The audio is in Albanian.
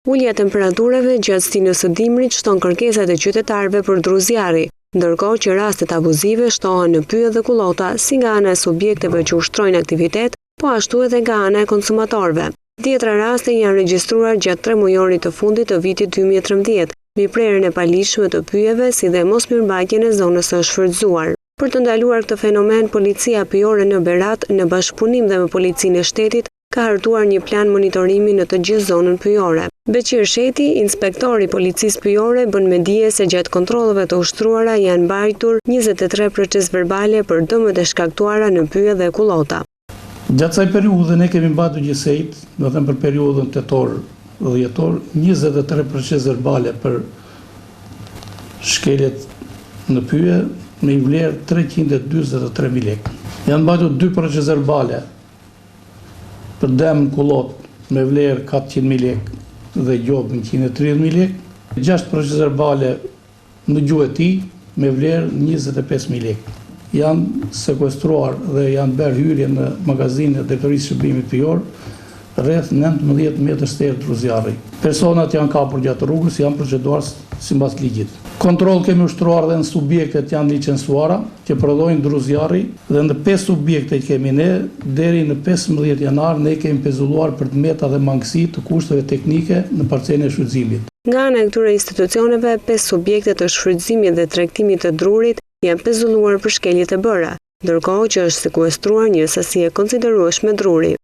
Ulja e temperaturave gjatë stinës së dimrit shton kërkesat e qytetarëve për druzjarri, ndërkohë që rastet abuzive shtohen në pyje dhe kullota si nga ana e subjekteve që ushtrojnë aktivitet, po ashtu edhe nga ana e konsumatorëve. Dhjetra raste janë regjistruar gjatë 3 mujorit të fundit të vitit 2013, mbi prerjen e paligjshme të pyjeve si dhe mosmirëmbajtjen e zonës së shfrytzuar. Për të ndaluar këtë fenomen, policia pyjore në Berat, në bashkëpunim dhe me policinë e shtetit, ka hartuar një plan monitorimi në të gjithë zonën pyjore. Beqir Sheti, inspektori policisë pyjore, bën me dije se gjatë kontrolleve të ushtruara janë mbajtur 23 proces verbale për dëmet e shkaktuara në pyje dhe kullota. Gjatë kësaj periudhe ne kemi mbajtur gjithsejt, do të them për periudhën tetor dhe dhjetor, 23 proces verbale për shkeljet në pyje me i vlerë 343.000 lekë. Janë mbajtur 2 proces verbale për dëm kullot me vlerë 400.000 lekë dhe gjobë 130.000 lekë, 6 proces verbale në gjuhë e tij me vlerë 25.000 lekë. Janë sekuestruar dhe janë bërë hyrje në magazinë e Drejtorisë së Shërbimit Pyjor rreth 19 metër sterë druzjarri. Personat janë kapur gjatë rrugës, janë proceduar sipas ligjit. Kontroll kemi ushtruar dhe në subjektet janë licencuara që prodhojnë druzjarri dhe në 5 subjekte që kemi ne, deri në 15 janar ne kemi pezulluar për të meta dhe mangësi të kushteve teknike në parcelën e shfrytëzimit. Nga ana e këtyre institucioneve, 5 subjekte të shfrytëzimit dhe tregtimit të drurit janë pezulluar për shkeljet e bëra, ndërkohë që është sekuestruar një sasi e konsiderueshme druri.